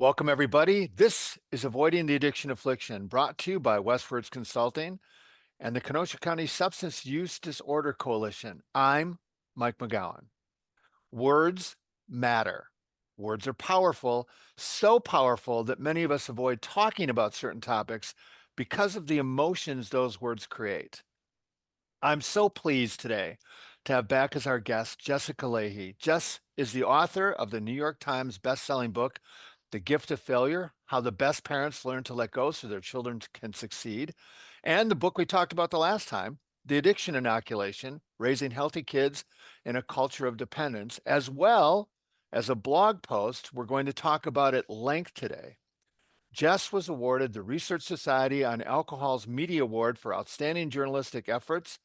Welcome, everybody. This is Avoiding the Addiction Affliction, brought to you by Westwards Consulting and the Kenosha County Substance Use Disorder Coalition. I'm Mike McGowan. Words matter. Words are powerful, so powerful that many of us avoid talking about certain topics because of the emotions those words create. I'm so pleased today to have back as our guest Jessica Lahey. Jess is the author of the New York Times bestselling book, The Gift of Failure: How the Best Parents Learn to Let Go So Their Children Can Succeed, and the book we talked about the last time, The Addiction Inoculation: Raising Healthy Kids in a Culture of Dependence, as well as a blog post we're going to talk about at length today. Jess was awarded the Research Society on Alcohol's Media Award for outstanding journalistic efforts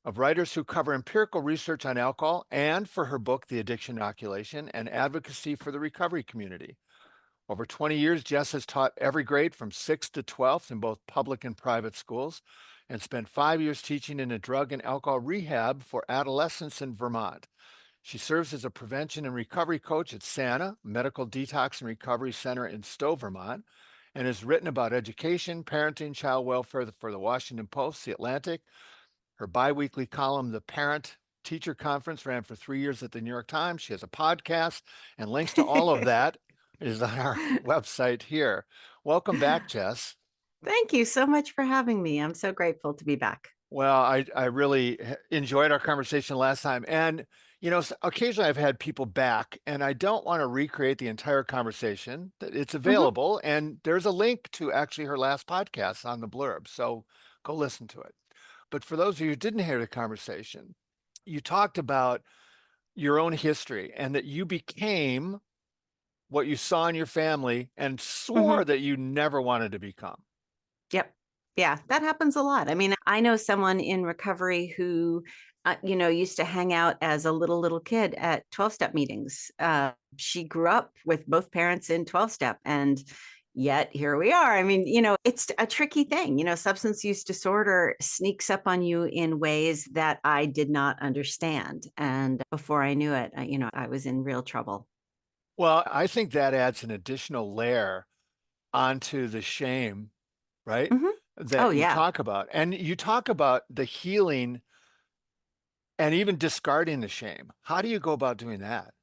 of writers who cover empirical research on alcohol, and for her book, The Addiction Inoculation, and advocacy for the recovery community. Over 20 years, Jess has taught every grade from 6th to 12th in both public and private schools, and spent 5 years teaching in a drug and alcohol rehab for adolescents in Vermont. She serves as a prevention and recovery coach at SANA, Medical Detox and Recovery Center in Stowe, Vermont, and has written about education, parenting, child welfare for the Washington Post, The Atlantic. Her biweekly column, The Parent Teacher Conference, ran for 3 years at the New York Times. She has a podcast, and links to all of that is on our website here. Welcome back, Jess. Thank you so much for having me. I'm so grateful to be back. Well, I really enjoyed our conversation last time. And, occasionally I've had people back, and I don't want to recreate the entire conversation. It's Mhm. available, and there's a link to actually her last podcast on the blurb. So go listen to it. But for those of you who didn't hear the conversation, you talked about your own history and that you became what you saw in your family and swore Mhm. that you never wanted to become. Yep. Yeah, that happens a lot. I mean, I know someone in recovery who, used to hang out as a little kid at 12-step meetings. She grew up with both parents in 12-step, and yet here we are. I mean, it's a tricky thing. Substance use disorder sneaks up on you in ways that I did not understand. And before I knew it, I was in real trouble. Well, I think that adds an additional layer onto the shame, right? Mhm. Oh, That you yeah. talk about. And you talk about the healing and even discarding the shame. How do you go about doing that?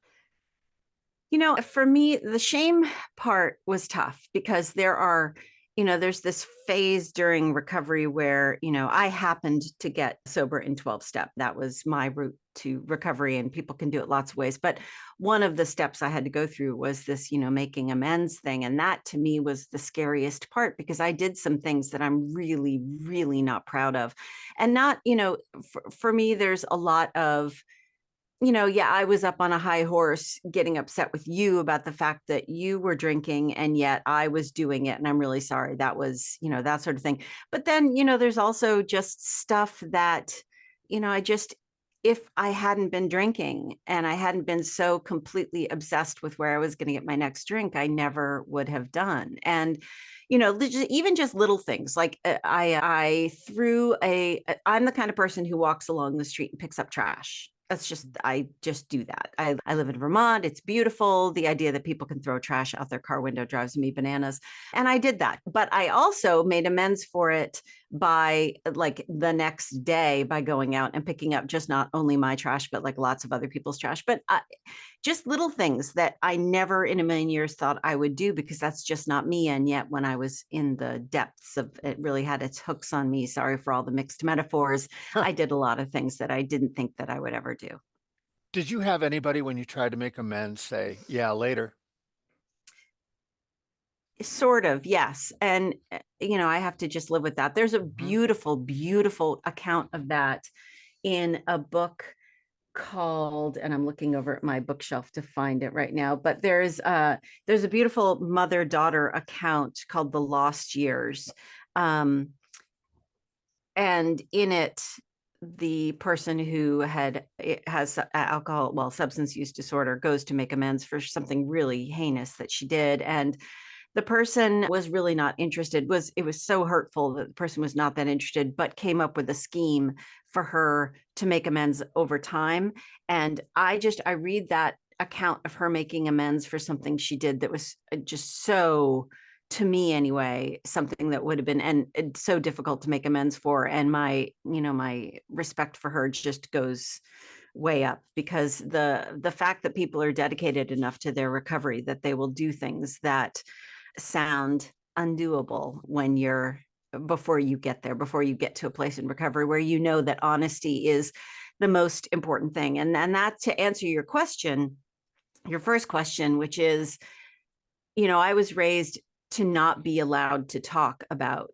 For me, the shame part was tough because there's this phase during recovery where, I happened to get sober in 12 step. That was my route to recovery, and people can do it lots of ways. But one of the steps I had to go through was this, making amends thing. And that to me was the scariest part because I did some things that I'm really, really not proud of. And not, for me, there's a lot of, yeah, I was up on a high horse getting upset with you about the fact that you were drinking and yet I was doing it. And I'm really sorry. That was, that sort of thing. But then, there's also just stuff that, if I hadn't been drinking and I hadn't been so completely obsessed with where I was going to get my next drink, I never would have done. And, even just little things like I'm the kind of person who walks along the street and picks up trash. I just do that. I live in Vermont. It's beautiful. The idea that people can throw trash out their car window drives me bananas. And I did that. But I also made amends for it by like the next day by going out and picking up just not only my trash, but like lots of other people's trash. But just little things that I never in a million years thought I would do because that's just not me. And yet, when I was in the depths of it, really had its hooks on me. Sorry for all the mixed metaphors. I did a lot of things that I didn't think that I would ever do. Did you have anybody when you tried to make amends say, yeah, later? Sort of, yes. And, I have to just live with that. There's a Hmm. beautiful, beautiful account of that in a book called, and I'm looking over at my bookshelf to find it right now, but there's a beautiful mother-daughter account called The Lost Years. Um, and in it, the person who has alcohol, well, substance use disorder, goes to make amends for something really heinous that she did. And the person was really not interested. It was so hurtful that the person was not that interested, but came up with a scheme for her to make amends over time. And I read that account of her making amends for something she did that was just so, to me anyway, something that would have been and so difficult to make amends for. And my respect for her just goes way up, because the fact that people are dedicated enough to their recovery that they will do things that sound undoable when you're before you get there, before you get to a place in recovery where you know that honesty is the most important thing. And that, to answer your question, your first question, which is, I was raised to not be allowed to talk about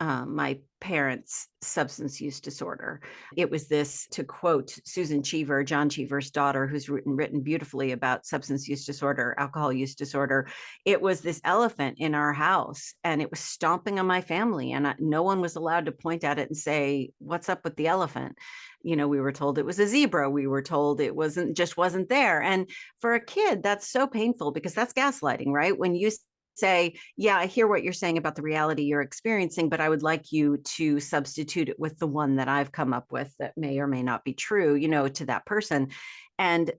my parents' substance use disorder. It was this, to quote Susan Cheever, John Cheever's daughter, who's written beautifully about substance use disorder, alcohol use disorder. It was this elephant in our house, and it was stomping on my family, and no one was allowed to point at it and say, "What's up with the elephant?" We were told it was a zebra. We were told it wasn't there. And for a kid, that's so painful, because that's gaslighting, right? When you say, yeah, I hear what you're saying about the reality you're experiencing, but I would like you to substitute it with the one that I've come up with that may or may not be true, to that person. And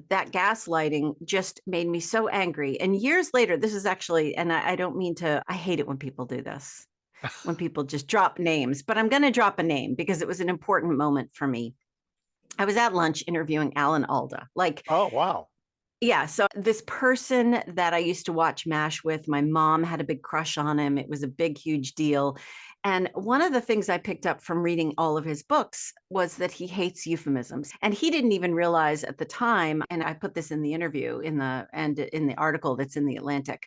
that gaslighting just made me so angry. And years later, this is actually, and I don't mean to, I hate it when people do this, when people just drop names, but I'm going to drop a name because it was an important moment for me. I was at lunch interviewing Alan Alda. Like, Oh, wow. yeah, so this person that I used to watch MASH with, my mom had a big crush on him. It was a big, huge deal. And one of the things I picked up from reading all of his books was that he hates euphemisms. And he didn't even realize at the time, and I put this in the interview and in the article that's in the Atlantic.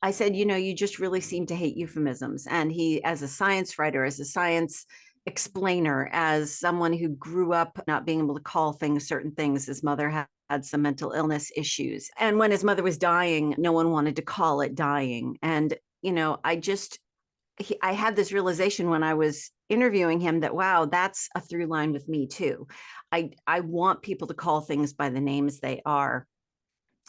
I said, you just really seem to hate euphemisms. And he, as a science writer, as a science explainer, as someone who grew up not being able to call things certain things, his mother had some mental illness issues. And when his mother was dying, no one wanted to call it dying. And, I had this realization when I was interviewing him that, wow, that's a through line with me too. I want people to call things by the names they are.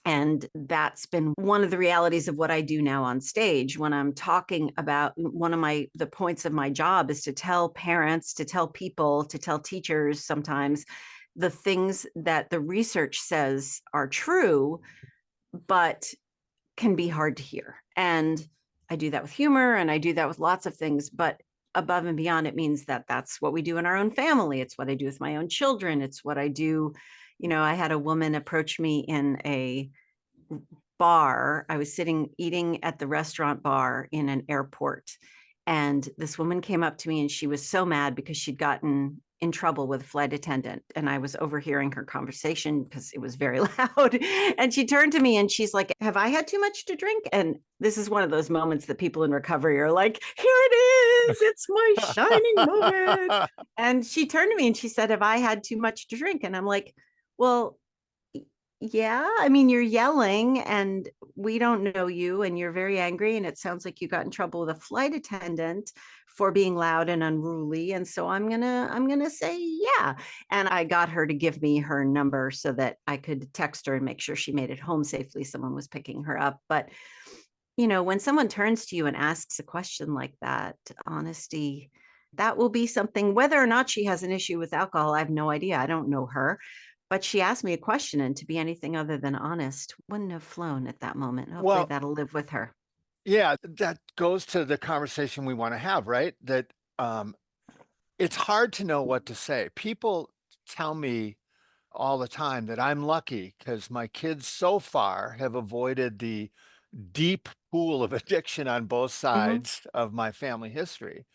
And that's been one of the realities of what I do now on stage. When I'm talking about, one of the points of my job is to tell parents, to tell people, to tell teachers sometimes the things that the research says are true, but can be hard to hear. And I do that with humor, and I do that with lots of things, but above and beyond, it means that that's what we do in our own family. It's what I do with my own children. It's what I do. I had a woman approach me in a bar. I was sitting eating at the restaurant bar in an airport. And this woman came up to me, and she was so mad because she'd gotten in trouble with a flight attendant. And I was overhearing her conversation because it was very loud. And she turned to me and she's like, "Have I had too much to drink?" And this is one of those moments that people in recovery are like, "Here it is. It's my shining moment." And she turned to me and she said, "Have I had too much to drink?" And I'm like, "Well, yeah, I mean, you're yelling and we don't know you, and you're very angry, and it sounds like you got in trouble with a flight attendant for being loud and unruly, and so I'm going to say yeah." And I got her to give me her number so that I could text her and make sure she made it home safely. Someone was picking her up. But when someone turns to you and asks a question like that, honesty, that will be something. Whether or not she has an issue with alcohol, I have no idea. I don't know her. But she asked me a question, and to be anything other than honest wouldn't have flown at that moment. Hopefully Well, that'll live with her. yeah, that goes to the conversation we want to have, right? That um, it's hard to know what to say. People tell me all the time that I'm lucky because my kids so far have avoided the deep pool of addiction on both Hmm. sides of my family history.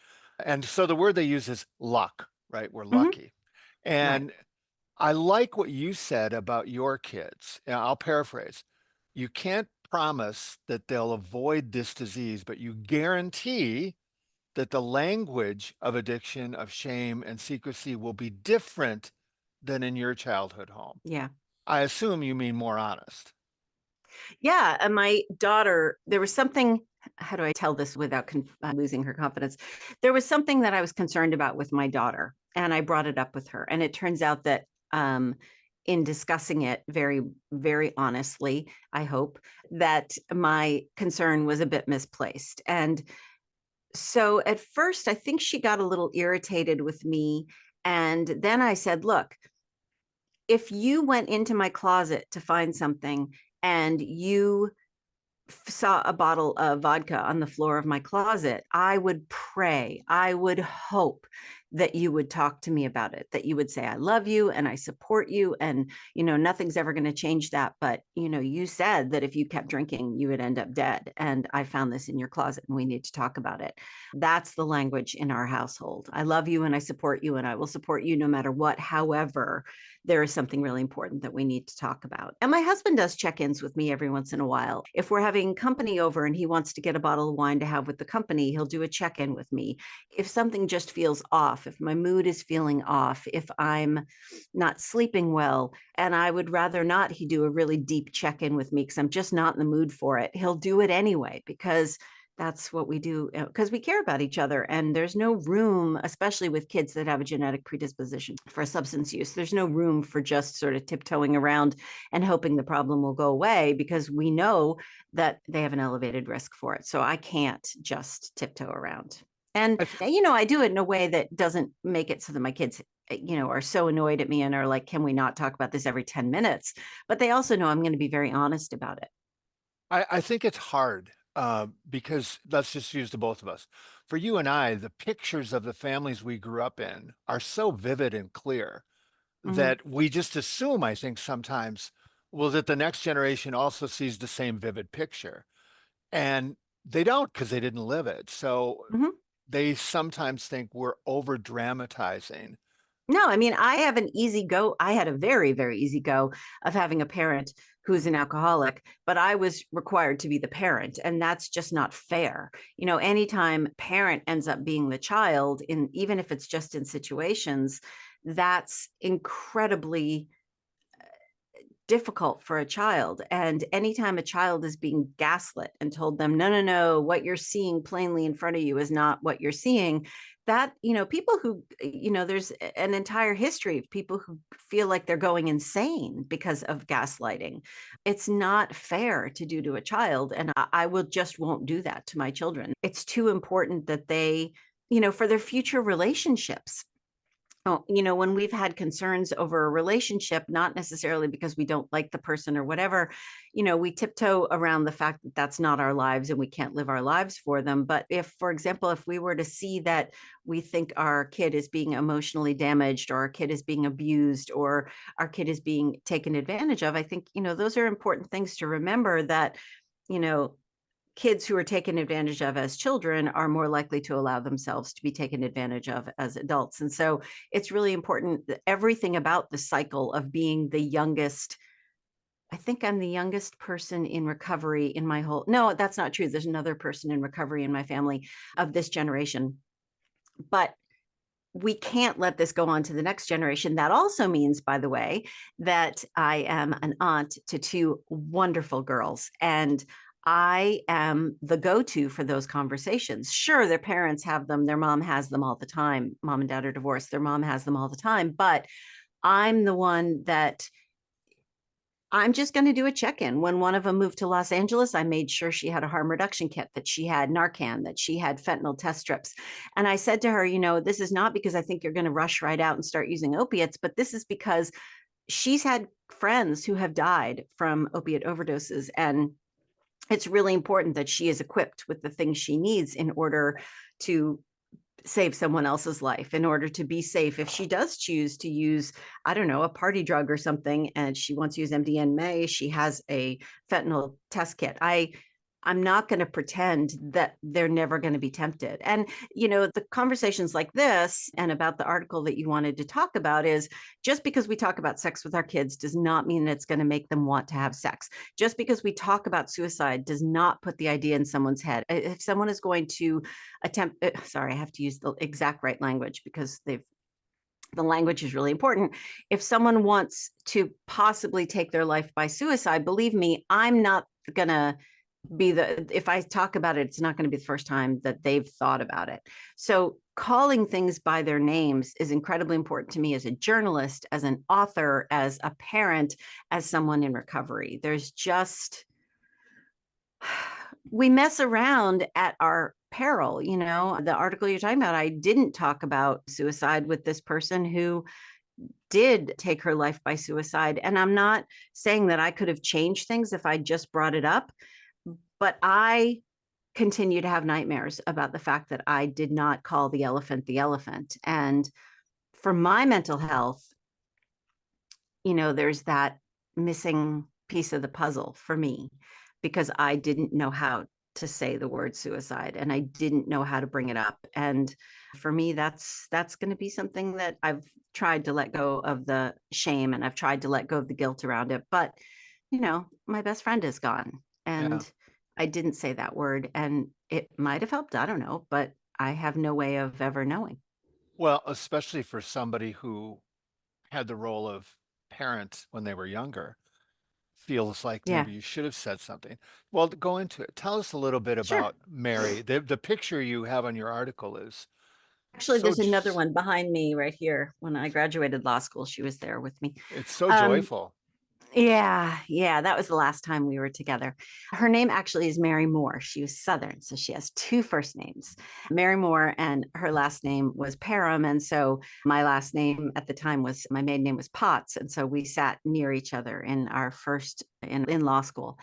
And so the word they use is luck, right? We're Hmm. lucky. Right. And I like what you said about your kids. And I'll paraphrase. You can't promise that they'll avoid this disease, but you guarantee that the language of addiction, of shame, and secrecy will be different than in your childhood home. Yeah. I assume you mean more honest. Yeah. And my daughter, there was something. How do I tell this without losing her confidence? There was something that I was concerned about with my daughter, and I brought it up with her. And it turns out that in discussing it very, very honestly, I hope that my concern was a bit misplaced. And so at first, I think she got a little irritated with me. And then I said, "Look, if you went into my closet to find something and you saw a bottle of vodka on the floor of my closet, I would pray, I would hope that you would talk to me about it, that you would say, I love you and I support you. And, nothing's ever going to change that. But, you said that if you kept drinking, you would end up dead. And I found this in your closet and we need to talk about it. That's the language in our household. I love you and I support you and I will support you no matter what. However, there is something really important that we need to talk about. And my husband does check-ins with me every once in a while. If we're having company over and he wants to get a bottle of wine to have with the company, he'll do a check-in with me. If something just feels off, if my mood is feeling off, if I'm not sleeping well, and I would rather not he do a really deep check-in with me because I'm just not in the mood for it, he'll do it anyway because that's what we do because we care about each other. And there's no room, especially with kids that have a genetic predisposition for substance use, there's no room for just sort of tiptoeing around and hoping the problem will go away because we know that they have an elevated risk for it. So I can't just tiptoe around. And, I, th- I do it in a way that doesn't make it so that my kids, are so annoyed at me and are like, can we not talk about this every 10 minutes? But they also know I'm going to be very honest about it. I think it's hard because let's just use the both of us. For you and I, the pictures of the families we grew up in are so vivid and clear Mm-hmm. that we just assume, I think sometimes, well, that the next generation also sees the same vivid picture. And they don't because they didn't live it. So Mm-hmm. they sometimes think we're over dramatizing. No, I mean, I have an easy go. I had a very, very easy go of having a parent who's an alcoholic, but I was required to be the parent. And that's just not fair. Anytime parent ends up being the child, even if it's just in situations, that's incredibly difficult for a child. And anytime a child is being gaslit and told them, no, no, no, what you're seeing plainly in front of you is not what you're seeing, that, people who, there's an entire history of people who feel like they're going insane because of gaslighting. It's not fair to do to a child. And I will just won't do that to my children. It's too important that they, for their future relationships, when we've had concerns over a relationship, not necessarily because we don't like the person or whatever, we tiptoe around the fact that that's not our lives and we can't live our lives for them. But if, for example, if we were to see that we think our kid is being emotionally damaged or our kid is being abused or our kid is being taken advantage of, I think, those are important things to remember that, you know, kids who are taken advantage of as children are more likely to allow themselves to be taken advantage of as adults. And so it's really important that everything about the cycle of being the youngest. I think I'm the youngest person in recovery in my whole. No, that's not true. There's another person in recovery in my family of this generation. But we can't let this go on to the next generation. That also means, by the way, that I am an aunt to two wonderful girls. And I am the go to for those conversations. Sure, their parents have them, their mom has them all the time. Mom and dad are divorced, their mom has them all the time. But I'm the one that I'm just going to do a check-in. When one of them moved to Los Angeles, I made sure she had a harm reduction kit, that she had Narcan, that she had fentanyl test strips. And I said to her, this is not because I think you're going to rush right out and start using opiates, but this is because she's had friends who have died from opiate overdoses. And it's really important that she is equipped with the things she needs in order to save someone else's life, in order to be safe. If she does choose to use, I don't know, a party drug or something, and she wants to use MDMA, she has a fentanyl test kit. I'm not going to pretend that they're never going to be tempted. And, the conversations like this and about the article that you wanted to talk about is just because we talk about sex with our kids does not mean it's going to make them want to have sex. Just because we talk about suicide does not put the idea in someone's head. If someone is going to attempt, sorry, I have to use the exact right language because the language is really important. If someone wants to possibly take their life by suicide, believe me, I'm not going to if I talk about it, it's not going to be the first time that they've thought about it. So calling things by their names is incredibly important to me as a journalist, as an author, as a parent, as someone in recovery. There's just, we mess around at our peril. The article you're talking about, I didn't talk about suicide with this person who did take her life by suicide. And I'm not saying that I could have changed things if I just brought it up, but I continue to have nightmares about the fact that I did not call the elephant the elephant. And for my mental health, there's that missing piece of the puzzle for me because I didn't know how to say the word suicide and I didn't know how to bring it up. And for me, that's going to be something that I've tried to let go of the shame and I've tried to let go of the guilt around it. But, my best friend is gone Yeah. and I didn't say that word and it might have helped. I don't know, but I have no way of ever knowing. Well, especially for somebody who had the role of parent when they were younger, feels like Yeah, maybe you should have said something. Well, to go into it. Tell us a little bit sure. about Mary. The picture you have on your article is Actually, so there's another one behind me right here. When I graduated law school, she was there with me. it's so Um, joyful. yeah, that was the last time we were together. Her name actually is Mary Moore. She was Southern, so she has two first names, Mary Moore, and her last name was Parham. And so my last name at the time was my maiden name was Potts, and so we sat near each other in our first in law school.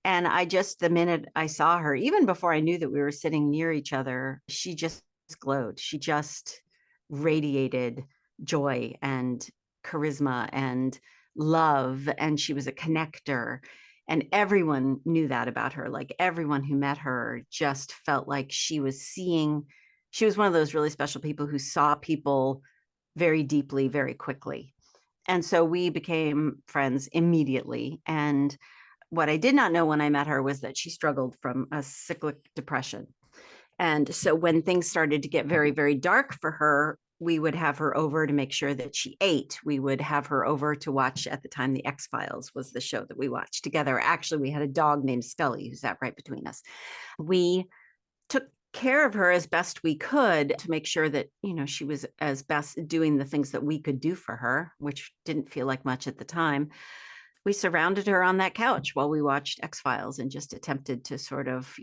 And the minute I saw her, even before I knew that we were sitting near each other, she just glowed. She just radiated joy and charisma and love. And she was a connector. And everyone knew that about her. Like everyone who met her just felt like she was one of those really special people who saw people very deeply, very quickly. And so we became friends immediately. And what I did not know when I met her was that she struggled from a cyclic depression. And so when things started to get very, very dark for her, we would have her over to make sure that she ate. We would have her over to watch, at the time, The X Files was the show that we watched together. Actually, we had a dog named Scully who sat right between us. We took care of her as best we could to make sure that, she was as best doing the things that we could do for her, which didn't feel like much at the time. We surrounded her on that couch while we watched X Files and just attempted to sort of,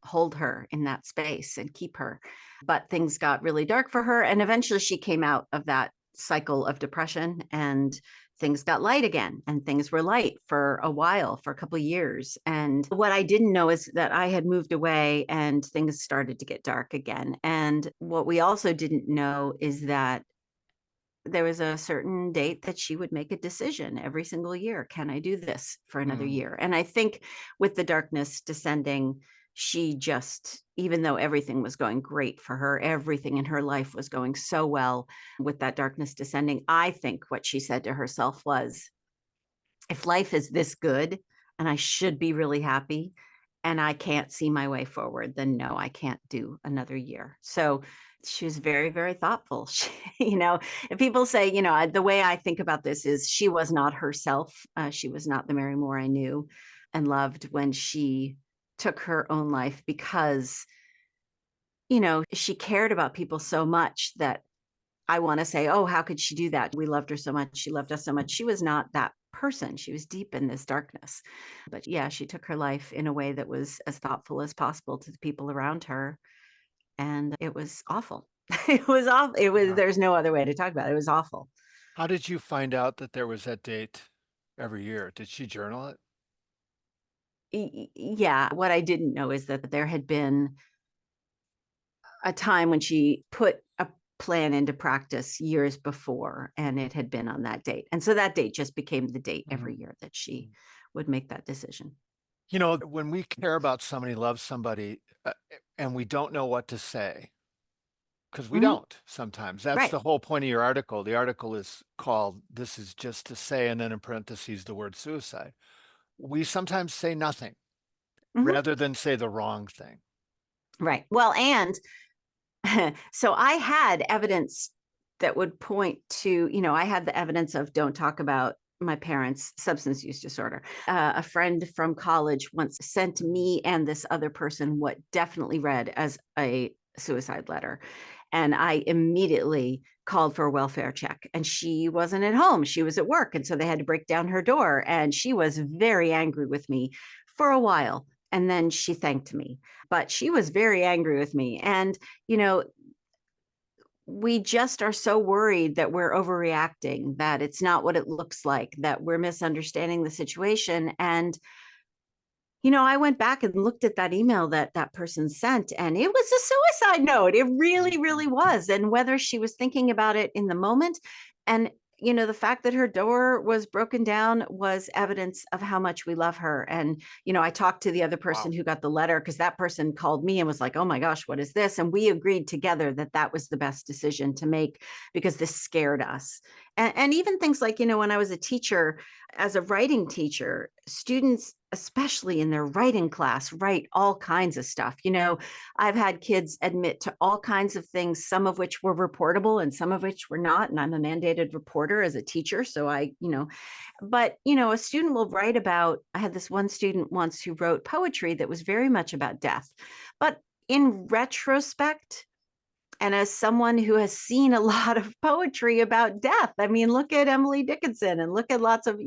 hold her in that space and keep her. But things got really dark for her. And eventually she came out of that cycle of depression and things got light again. And things were light for a while, for a couple of years. And what I didn't know is that I had moved away and things started to get dark again. And what we also didn't know is that there was a certain date that she would make a decision every single year. Can I do this for another Mm. year? And I think with the darkness descending, she just, even though everything was going great for her, everything in her life was going so well, with that darkness descending, I think what she said to herself was, if life is this good and I should be really happy and I can't see my way forward, then no, I can't do another year. So she was very, very thoughtful. She, if people say, the way I think about this is she was not herself. She was not the Mary Moore I knew and loved when she took her own life because, she cared about people so much that I want to say, oh, how could she do that? We loved her so much. She loved us so much. She was not that person. She was deep in this darkness. But yeah, she took her life in a way that was as thoughtful as possible to the people around her. And it was awful. It was awful. Yeah. There's no other way to talk about it. It was awful. How did you find out that there was that date every year? Did she journal it? Yeah. What I didn't know is that there had been a time when she put a plan into practice years before, and it had been on that date. And so that date just became the date every Mhm. year that she would make that decision. When we care about somebody, love somebody, and we don't know what to say, because we Hmm. don't sometimes. That's Right. the whole point of your article. The article is called This is Just to Say, and then in parentheses, the word suicide. We sometimes say nothing Hmm. rather than say the wrong thing. Right. Well, and so I had evidence that would point to, I had the evidence of don't talk about my parents' substance use disorder. A friend from college once sent me and this other person what definitely read as a suicide letter. And I immediately called for a welfare check and she wasn't at home. She was at work. And so they had to break down her door. And she was very angry with me for a while. And then she thanked me, but she was very angry with me. And, you know, we just are so worried that we're overreacting, that it's not what it looks like, that we're misunderstanding the situation. And I went back and looked at that email that that person sent, and it was a suicide note. It really, really was. And whether she was thinking about it in the moment, and the fact that her door was broken down was evidence of how much we love her. And I talked to the other person Wow. who got the letter, because that person called me and was like, "Oh my gosh, what is this?" And we agreed together that that was the best decision to make, because this scared us. And even things like, when I was a teacher, as a writing teacher, students, especially in their writing class, write all kinds of stuff. I've had kids admit to all kinds of things, some of which were reportable and some of which were not. And I'm a mandated reporter as a teacher. So but a student will write about, I had this one student once who wrote poetry that was very much about death. But in retrospect, and as someone who has seen a lot of poetry about death, I mean, look at Emily Dickinson and look at lots of,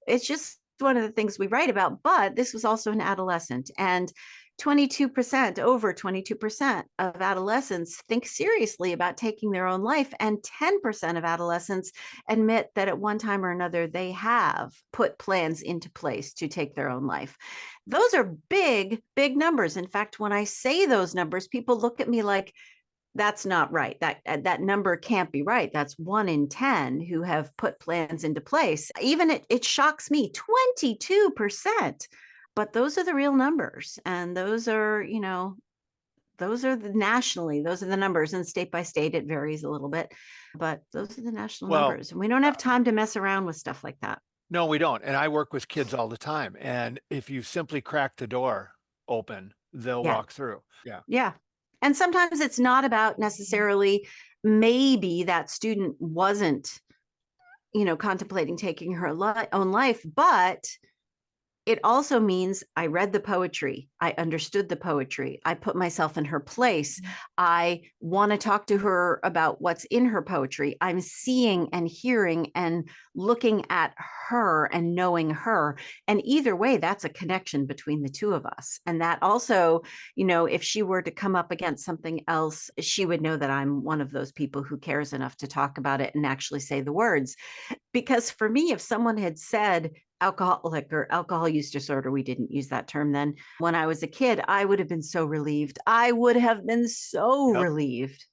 it's just one of the things we write about. But this was also an adolescent, and 22%, over 22% of adolescents think seriously about taking their own life. And 10% of adolescents admit that at one time or another, they have put plans into place to take their own life. Those are big, big numbers. In fact, when I say those numbers, people look at me like, that's not right. That number can't be right. That's 1 in 10 who have put plans into place. Even it shocks me, 22%. But those are the real numbers. And those are nationally, those are the numbers. And state by state, it varies a little bit. But those are the national Well, numbers. And we don't have time to mess around with stuff like that. no, we don't. And I work with kids all the time. And if you simply crack the door open, they'll Yeah. walk through. Yeah. Yeah. And sometimes it's not about necessarily, maybe that student wasn't contemplating taking her own life, but it also means I read the poetry. I understood the poetry. I put myself in her place. I want to talk to her about what's in her poetry. I'm seeing and hearing and looking at her and knowing her. And either way, that's a connection between the two of us. And that also, if she were to come up against something else, she would know that I'm one of those people who cares enough to talk about it and actually say the words. Because for me, if someone had said alcoholic or alcohol use disorder, we didn't use that term then, when I was a kid, I would have been so relieved. I would have been so Yep. relieved.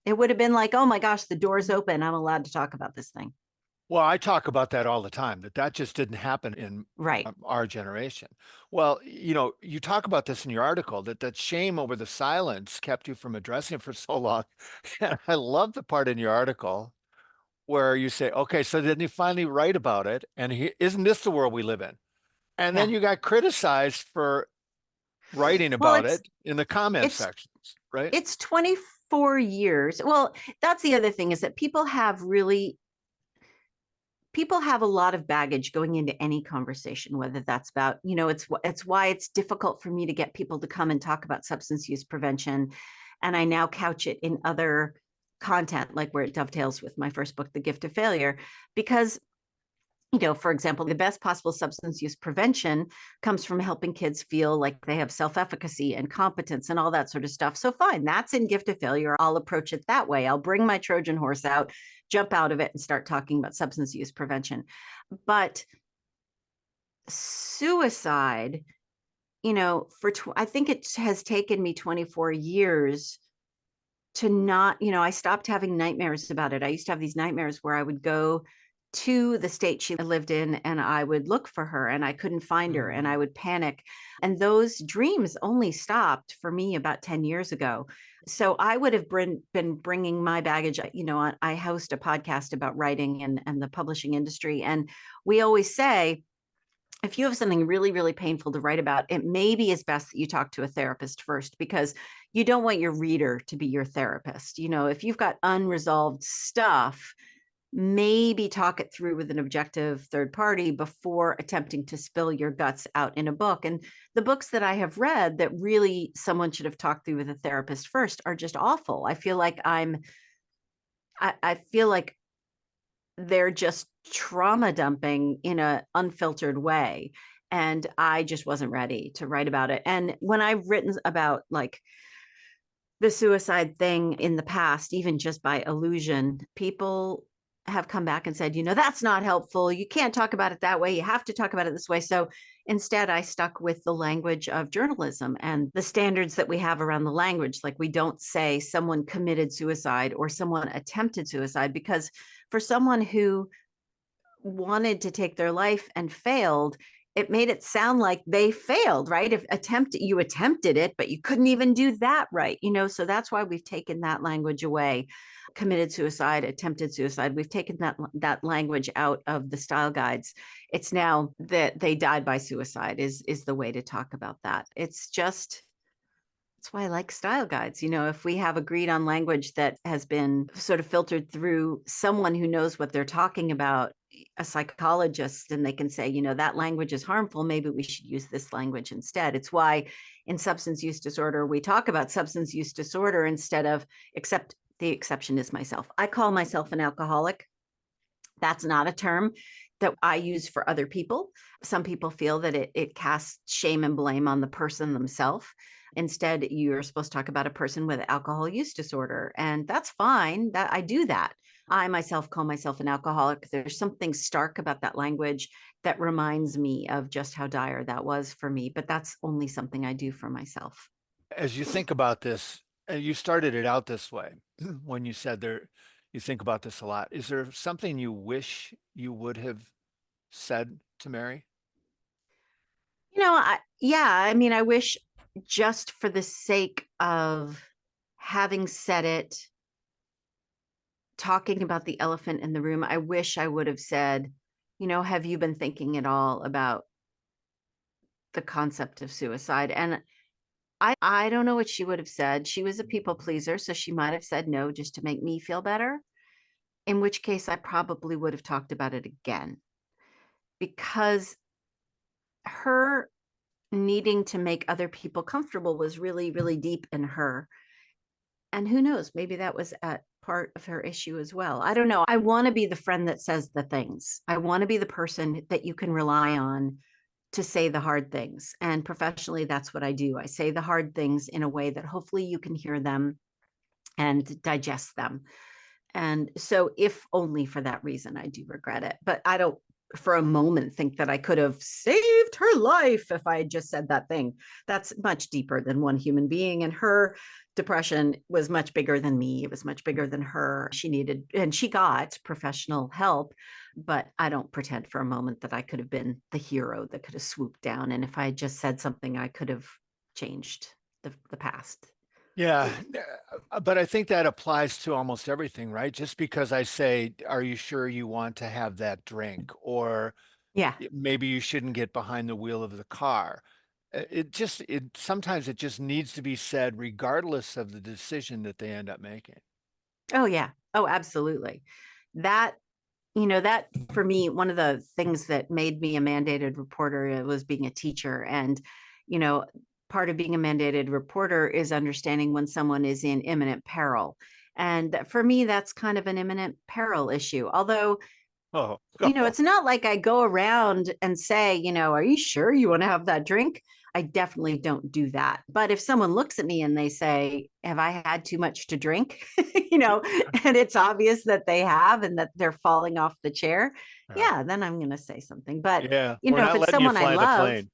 It would have been like, oh my gosh, the door's open. I'm allowed to talk about this thing. Well, I talk about that all the time, that just didn't happen in Right. our generation. Well, you talk about this in your article, that shame over the silence kept you from addressing it for so long. And I love the part in your article where you say, okay, so then you finally write about it. And isn't this the world we live in? And then Yeah. you got criticized for writing Well, about it in the comment it's sections, right? it's 24 years. Well, that's the other thing, is that people have a lot of baggage going into any conversation, whether that's about, it's why it's difficult for me to get people to come and talk about substance use prevention. And I now couch it in other content, like where it dovetails with my first book, The Gift of Failure, because for example, the best possible substance use prevention comes from helping kids feel like they have self-efficacy and competence and all that sort of stuff. So fine, that's in Gift of Failure. I'll approach it that way. I'll bring my Trojan horse out, jump out of it, and start talking about substance use prevention. But suicide, I think it has taken me 24 years to not, I stopped having nightmares about it. I used to have these nightmares where I would go to the state she lived in and I would look for her and I couldn't find her and I Mhm. would panic. And those dreams only stopped for me about 10 years ago. So I would have been bringing my baggage. I host a podcast about writing and the publishing industry. And we always say, if you have something really, really painful to write about, it maybe is best that you talk to a therapist first, because you don't want your reader to be your therapist. If you've got unresolved stuff, maybe talk it through with an objective third party before attempting to spill your guts out in a book. And the books that I have read that really someone should have talked through with a therapist first are just awful. I feel like they're just trauma dumping in a unfiltered way. And I just wasn't ready to write about it. And when I've written about, like, the suicide thing in the past, even just by allusion, people have come back and said, that's not helpful. You can't talk about it that way. You have to talk about it this way. So instead, I stuck with the language of journalism and the standards that we have around the language. Like, we don't say someone committed suicide or someone attempted suicide, because for someone who wanted to take their life and failed, it made it sound like they failed, right? If you attempted it, but you couldn't even do that right, so that's why we've taken that language away. Committed suicide, attempted suicide, we've taken that language out of the style guides. It's now that they died by suicide is the way to talk about that. That's why I like style guides. If we have agreed on language that has been sort of filtered through someone who knows what they're talking about, a psychologist, and they can say, that language is harmful, maybe we should use this language instead. It's why in substance use disorder, we talk about substance use disorder instead of, except the exception is myself. I call myself an alcoholic. That's not a term that I use for other people. Some people feel that it casts shame and blame on the person themselves. Instead, you're supposed to talk about a person with alcohol use disorder, and that's fine. That I do that. I myself call myself an alcoholic. There's something stark about that language that reminds me of just how dire that was for me, but that's only something I do for myself. As you think about this, you started it out this way when you said you think about this a lot. Is there something you wish you would have said to Mary? Yeah, I mean, I wish, just for the sake of having said it, talking about the elephant in the room, I wish I would have said, have you been thinking at all about the concept of suicide? And I don't know what she would have said. She was a people pleaser, so she might have said no just to make me feel better, in which case I probably would have talked about it again, because her needing to make other people comfortable was really, really deep in her. And who knows, maybe that was at part of her issue as well. I don't know. I want to be the friend that says the things. I want to be the person that you can rely on to say the hard things. And professionally, that's what I do. I say the hard things in a way that hopefully you can hear them and digest them. And so, if only for that reason, I do regret it. But I don't for a moment think that I could have saved her life if I had just said that thing. That's much deeper than one human being. And her depression was much bigger than me. It was much bigger than her. She needed, and she got professional help. But I don't pretend for a moment that I could have been the hero that could have swooped down. And if I had just said something, I could have changed the past. Yeah, but I think that applies to almost everything, right? Just because I say, "Are you sure you want to have that drink?" Or Yeah. maybe you shouldn't get behind the wheel of the car. It sometimes it just needs to be said regardless of the decision that they end up making. Oh, yeah. Oh, absolutely. That that for me, one of the things that made me a mandated reporter was being a teacher. And, you know, part of being a mandated reporter is understanding when someone is in imminent peril. And for me, that's kind of an imminent peril issue. Although, Oh, it's not like I go around and say, are you sure you want to have that drink? I definitely don't do that. But if someone looks at me and they say, have I had too much to drink? And it's obvious that they have and that they're falling off the chair. yeah. Yeah, then I'm going to say something. But, Yeah, we're if not it's letting you someone I fly the love, plane.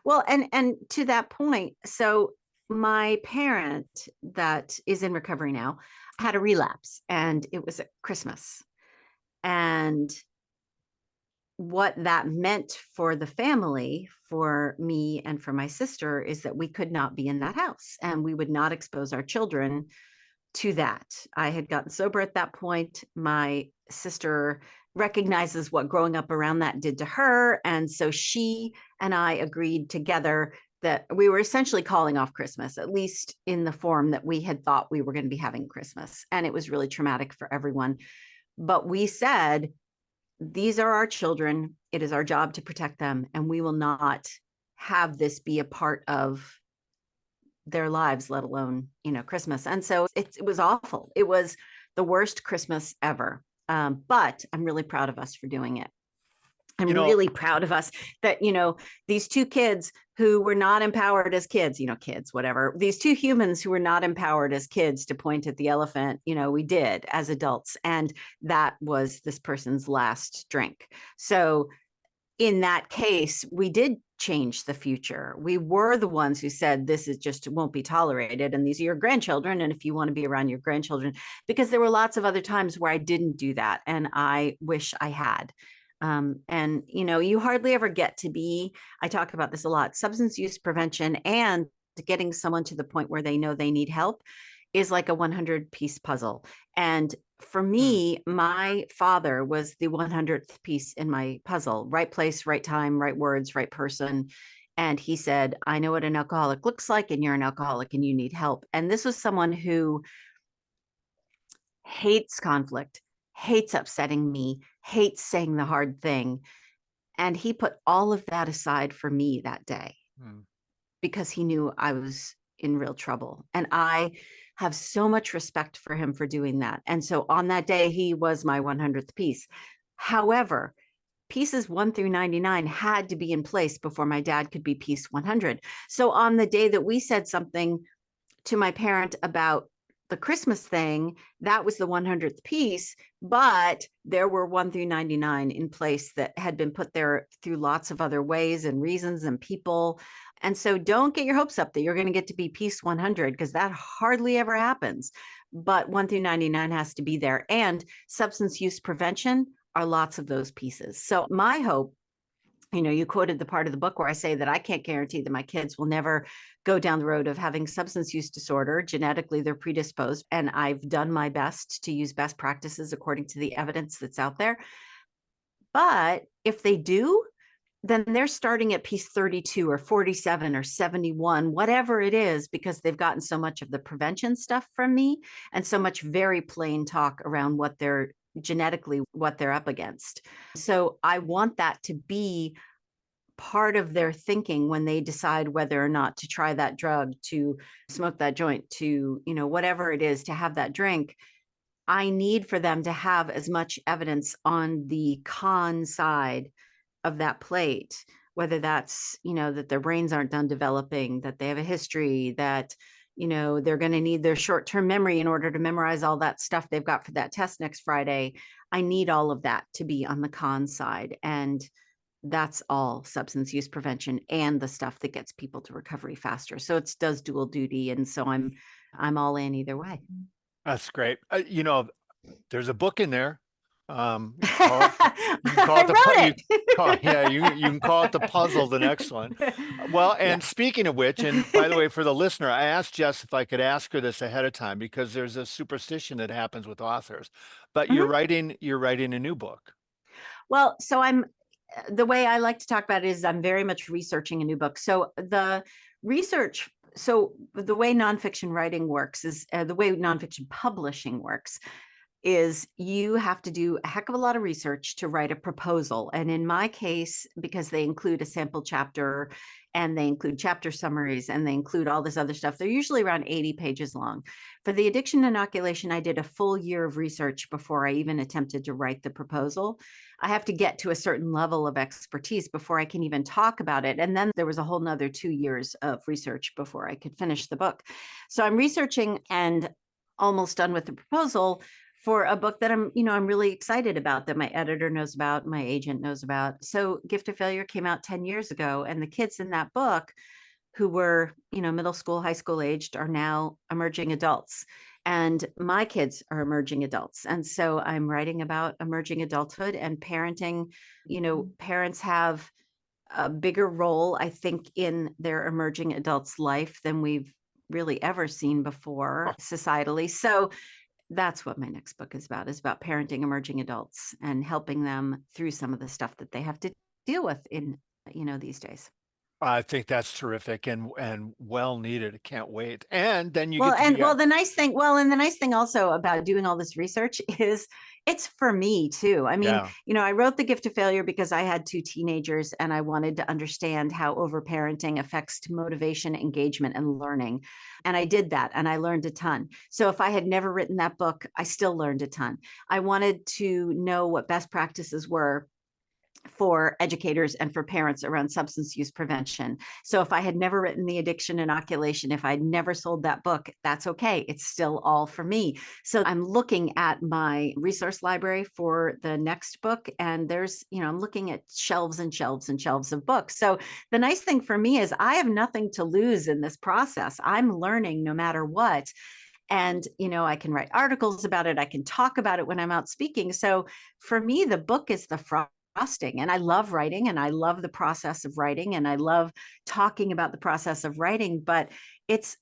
well, and to that point, so my parent that is in recovery now had a relapse, and it was at Christmas. And what that meant for the family, for me and for my sister, is that we could not be in that house and we would not expose our children to that. I had gotten sober at that point. My sister recognizes what growing up around that did to her. And so she and I agreed together that we were essentially calling off Christmas, at least in the form that we had thought we were going to be having Christmas. And it was really traumatic for everyone. But we said, these are our children. It is our job to protect them, and we will not have this be a part of their lives, let alone, Christmas. And so it was awful. It was the worst Christmas ever. But I'm really proud of us for doing it. I'm You know, really proud of us that, these two kids who were not empowered as kids, kids, whatever, these two humans who were not empowered as kids to point at the elephant, we did as adults. And that was this person's last drink. So in that case, we did change the future. We were the ones who said, this is just won't be tolerated. And these are your grandchildren. And if you want to be around your grandchildren, because there were lots of other times where I didn't do that. And I wish I had. And, you hardly ever get to be, I talk about this a lot, substance use prevention and getting someone to the point where they know they need help is like a 100-piece puzzle. And for mm, me, my father was the 100th piece in my puzzle. Right place, right time, right words, right person. And he said, I know what an alcoholic looks like, and you're an alcoholic and you need help. And this was someone who hates conflict, hates upsetting me, hates saying the hard thing. And he put all of that aside for me that day mm. because he knew I was in real trouble. And I have so much respect for him for doing that. And so on that day, he was my 100th piece. However, pieces 1 through 99 had to be in place before my dad could be piece 100. So on the day that we said something to my parent about the Christmas thing, that was the 100th piece, but there were 1 through 99 in place that had been put there through lots of other ways and reasons and people. And so don't get your hopes up that you're going to get to be piece 100 because that hardly ever happens. But 1 through 99 has to be there. And substance use prevention are lots of those pieces. So my hope, you quoted the part of the book where I say that I can't guarantee that my kids will never go down the road of having substance use disorder. Genetically, they're predisposed. And I've done my best to use best practices according to the evidence that's out there. But if they do, then they're starting at piece 32 or 47 or 71, whatever it is, because they've gotten so much of the prevention stuff from me and so much very plain talk around what they're genetically, what they're up against. So I want that to be part of their thinking when they decide whether or not to try that drug, to smoke that joint, to, whatever it is, to have that drink. I need for them to have as much evidence on the con side of that plate, whether that's, that their brains aren't done developing, that they have a history, that, they're going to need their short-term memory in order to memorize all that stuff they've got for that test next Friday. I need all of that to be on the con side. And that's all substance use prevention and the stuff that gets people to recovery faster. So it does dual duty. And so I'm all in either way. That's great. There's a book in there. You can call it, you can call it I the wrote yeah, you can call it the puzzle, the next one. it. Well, Yeah. and speaking of which, and by the way, for the listener, I asked Jess if I could ask her this ahead of time because there's a superstition that happens with authors. But Mhm. you're writing a new book. Well, so the way I like to talk about it is I'm very much researching a new book. So the way nonfiction writing works is the way nonfiction publishing works is you have to do a heck of a lot of research to write a proposal. And in my case, because they include a sample chapter and they include chapter summaries and they include all this other stuff, they're usually around 80 pages long. For the addiction inoculation, I did a full year of research before I even attempted to write the proposal. I have to get to a certain level of expertise before I can even talk about it. And then there was a whole nother 2 years of research before I could finish the book. So I'm researching and almost done with the proposal for a book that I'm really excited about, that my editor knows about, my agent knows about. So Gift of Failure came out 10 years ago, and the kids in that book who were, middle school, high school aged are now emerging adults. And my kids are emerging adults. And so I'm writing about emerging adulthood and parenting. Parents have a bigger role, I think, in their emerging adults' life than we've really ever seen before societally. So that's what my next book is about parenting emerging adults and helping them through some of the stuff that they have to deal with in, these days. I think that's terrific and well needed. Can't wait. And then you Well, get to and be well, a the nice thing also about doing all this research is it's for me too. I mean, yeah. I wrote The Gift of Failure because I had two teenagers and I wanted to understand how overparenting affects motivation, engagement, and learning. And I did that and I learned a ton. So if I had never written that book, I still learned a ton. I wanted to know what best practices were for educators and for parents around substance use prevention. So if I had never written The Addiction Inoculation, if I'd never sold that book, that's okay. It's still all for me. So I'm looking at my resource library for the next book, and there's, I'm looking at shelves and shelves and shelves of books. So the nice thing for me is I have nothing to lose in this process. I'm learning no matter what. And, I can write articles about it. I can talk about it when I'm out speaking. So for me, the book is the frosting. And I love writing and I love the process of writing and I love talking about the process of writing. But it's,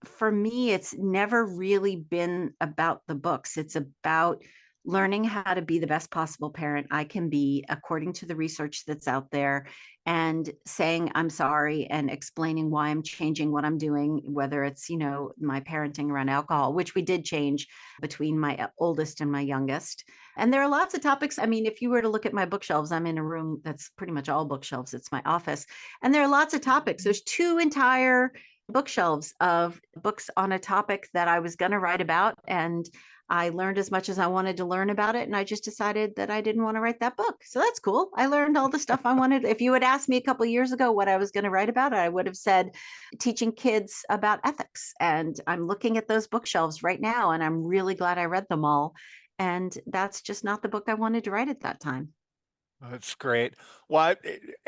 for me, it's never really been about the books. It's about learning how to be the best possible parent I can be according to the research that's out there, and saying I'm sorry and explaining why I'm changing what I'm doing, whether it's, my parenting around alcohol, which we did change between my oldest and my youngest. And there are lots of topics. I mean, if you were to look at my bookshelves, I'm in a room that's pretty much all bookshelves. It's my office. And there are lots of topics. There's two entire bookshelves of books on a topic that I was going to write about. And I learned as much as I wanted to learn about it. And I just decided that I didn't want to write that book. So that's cool. I learned all the stuff I wanted. If you had asked me a couple of years ago what I was going to write about, I would have said teaching kids about ethics. And I'm looking at those bookshelves right now, and I'm really glad I read them all. And that's just not the book I wanted to write at that time. That's great. Well,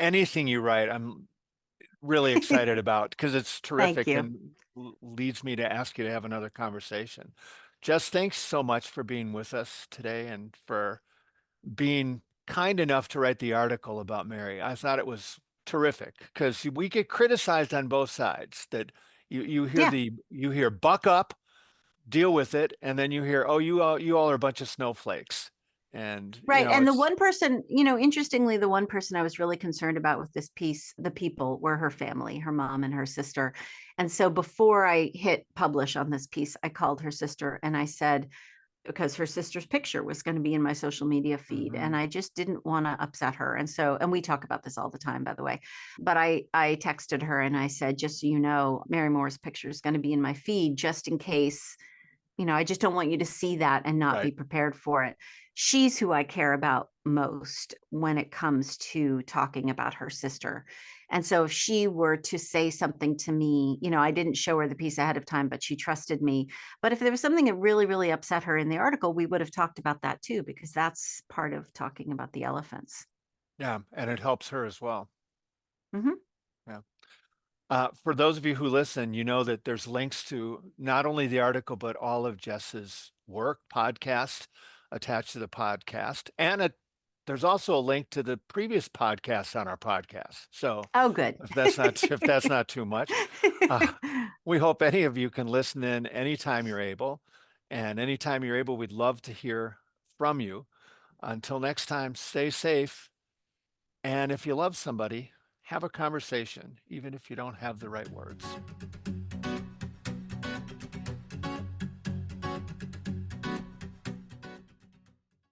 anything you write, I'm really excited about because it's Thank terrific you. and leads me to ask you to have another conversation. Jess, thanks so much for being with us today and for being kind enough to write the article about Mary. I thought it was terrific because we get criticized on both sides that Yeah. you hear buck up, deal with it, and then you hear, oh, you all are a bunch of snowflakes. And Right. And the it's one person, interestingly, the one person I was really concerned about with this piece, the people were her family, her mom and her sister. And so before I hit publish on this piece, I called her sister and I said, because her sister's picture was going to be in my social media feed, and Mhm. I just didn't want to upset her. And so, and we talk about this all the time, by the way, but I texted her and I said, just so you know, Mary Moore's picture is going to be in my feed just in case, I just don't want you to see that and not be Right. prepared for it. She's who I care about most when it comes to talking about her sister. And so if she were to say something to me, I didn't show her the piece ahead of time, but she trusted me. But if there was something that really, really upset her in the article, we would have talked about that too, because that's part of talking about the elephants. Yeah, and it helps her as well. Hmm. Yeah. For those of you who listen, you know that there's links to not only the article, but all of Jess's work, podcast attached to the podcast. And there's also a link to the previous podcasts on our podcast. So Oh, good. if that's not too much, uh, we hope any of you can listen in anytime you're able. And anytime you're able, we'd love to hear from you. Until next time, stay safe. And if you love somebody, have a conversation, even if you don't have the right words.